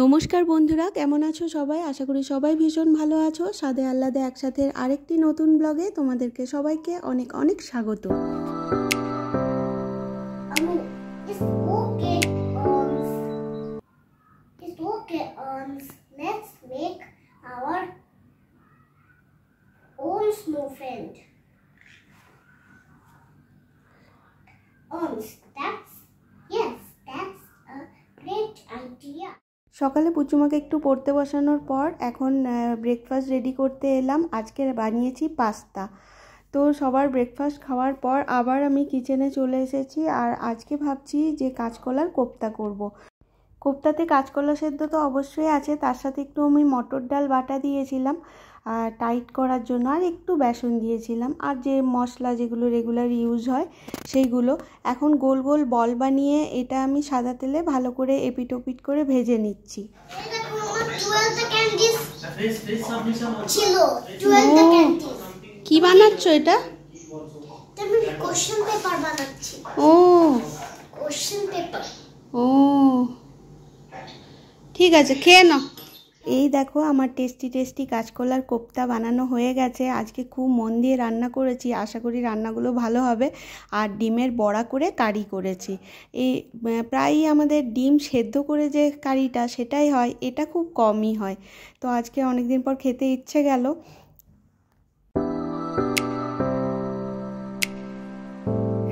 নমস্কার বন্ধুরা, কেমন আছো সবাই? আশা করি সবাই ভীষণ ভালো আছো। স্বাদে আহ্লাদে একসাথে আরেকটি নতুন ব্লগে তোমাদেরকে সবাইকে অনেক অনেক স্বাগত। Let's make our own snow friend. That's a great idea. সকালে পুচুমাকে একটু পড়তে বসানোর পর এখন ব্রেকফাস্ট রেডি করতে এলাম। আজকে বানিয়েছি পাস্তা। তো সবার ব্রেকফাস্ট খাওয়ার পর আবার আমি কিচেনে চলে এসেছি। আর আজকে ভাবছি যে কাঁচকলার কোপ্তা করব। কোপ্তাতে কাঁচকলা সেদ্ধ তো অবশ্যই আছে, তার সাথে একটু আমি মটর ডাল বাটা দিয়েছিলাম টাইট করার জন্য, আর একটু বেসন দিয়েছিলাম, আর যে মশলা যেগুলো রেগুলার ইউজ হয় সেইগুলো। এখন গোল গোল বল বানিয়ে এটা আমি সাদা তেলে ভালো করে এপিট ওপিট করে ভেজে নিচ্ছি। কি বানাচ্ছ এটা? ও ও ঠিক আছে, খেয়ে নাও। এই দেখো আমার টেস্টি কাঁচকলার কোপ্তা বানানো হয়ে গেছে। আজকে খুব মন দিয়ে রান্না করেছি, আশা করি রান্নাগুলো ভালো হবে। আর ডিমের বড়া করে কারি করেছি। এই প্রায়ই আমাদের ডিম সেদ্ধ করে যে কারিটা সেটাই হয়, এটা খুব কমই হয়। তো আজকে অনেক দিন পর খেতে ইচ্ছে গেল।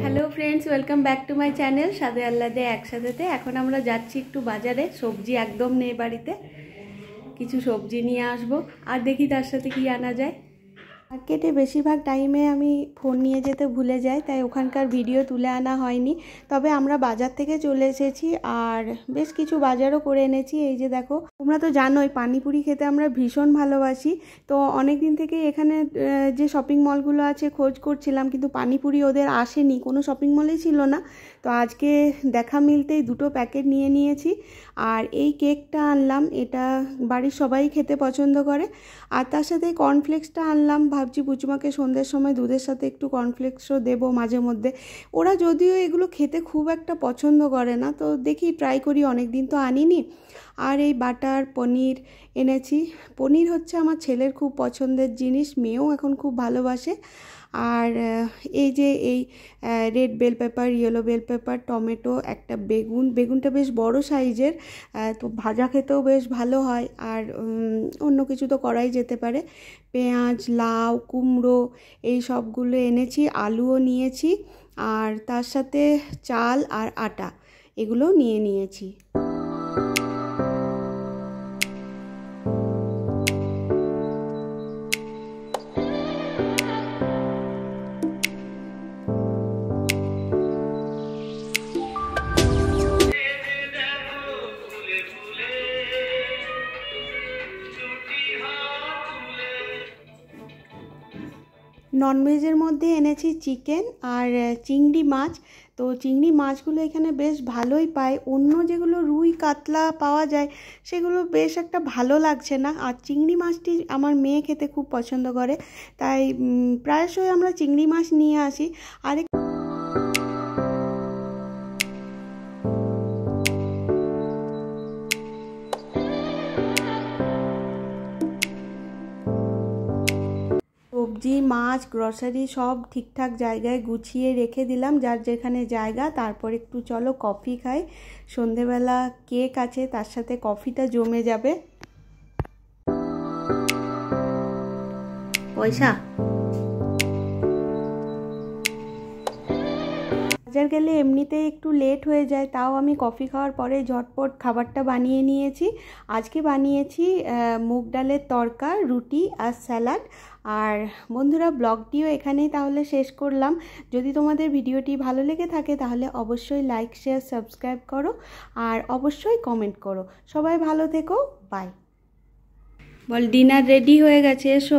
Hello friends, welcome back to my channel স্বাদে আহ্লাদে একসাথেতে। এখন আমরা যাচ্ছি একটু বাজারে, সবজি একদম নেই বাড়িতে, কিছু সবজি নিয়ে আসবো। আর দেখি তার সাথে কি আনা যায়। মার্কেটে বেশিরভাগ টাইমে আমি ফোন নিয়ে যেতে ভুলে যাই, তাই ওখানকার ভিডিও তুলে আনা হয়নি। তবে আমরা বাজার থেকে চলে এসেছি আর বেশ কিছু বাজারও করে এনেছি। এই যে দেখো, তোমরা তো জানোই পানিপুরি খেতে আমরা ভীষণ ভালোবাসি। তো অনেক দিন থেকে এখানে যে শপিং মলগুলো আছে খোঁজ করছিলাম, কিন্তু পানিপুরি ওদের আসেনি, কোনো শপিং মলেই ছিল না। তো আজকে দেখা মিলতেই দুটো প্যাকেট নিয়ে নিয়েছি। আর এই কেকটা আনলাম, এটা বাড়ির সবাই খেতে পছন্দ করে। আর তার সাথে কর্নফ্লেক্সটা আনলাম, ভাবছি পুচুমাকে সন্ধ্যের সময় দুধের সাথে একটু কর্নফ্লেক্সও দেবো মাঝে মধ্যে। ওরা যদিও এগুলো খেতে খুব একটা পছন্দ করে না, তো দেখি ট্রাই করি, অনেক দিন তো আনিনি। আর এই বাটার পনির এনেছি। পনির হচ্ছে আমার ছেলের খুব পছন্দের জিনিস, মেয়েও এখন খুব ভালোবাসে। আর এই যে এই red bell pepper, yellow bell pepper, tomato, একটা বেগুনটা বেশ বড় সাইজের, তো ভাজা খেতেও বেশ ভালো হয়। আর অন্য কিছু তো করাই যেতে পারে। পেঁয়াজ, লাউ, কুমড়ো এই সবগুলো এনেছি, আলুও নিয়েছি। আর তার সাথে চাল আর আটা এগুলোও নিয়ে নিয়েছি। ননভেজের মধ্যে এনেছি চিকেন আর চিংড়ি মাছ। তো চিংড়ি মাছগুলো এখানে বেশ ভালোই পায়, অন্য যেগুলো রুই কাতলা পাওয়া যায় সেগুলো বেশ একটা ভালো লাগছে না। আর চিংড়ি মাছটি আমার মেয়ে খেতে খুব পছন্দ করে, তাই প্রায়শই আমরা চিংড়ি মাছ নিয়ে আসি। আর সবজি, মাছ, গ্রসারি সব ঠিকঠাক জায়গায় গুছিয়ে রেখে দিলাম, যার যেখানে জায়গা। তারপর একটু চলো কফি খাই। সন্ধেবেলা কেক আছে, তার সাথে কফিটা জমে যাবে। পয়সা বাজার গেলে এমনিতেই একটু লেট হয়ে যায়, তাও আমি কফি খাওয়ার পরে ঝটপট খাবারটা বানিয়ে নিয়েছি। আজকে বানিয়েছি মুগ ডালের তরকা, রুটি আর স্যালাড। আর বন্ধুরা, ব্লগটিও এখানেই তাহলে শেষ করলাম। যদি তোমাদের ভিডিওটি ভালো লেগে থাকে তাহলে অবশ্যই লাইক, শেয়ার, সাবস্ক্রাইব করো। আর অবশ্যই কমেন্ট করো। সবাই ভালো থেকো, বাই। বল, ডিনার রেডি হয়ে গেছে, এসো।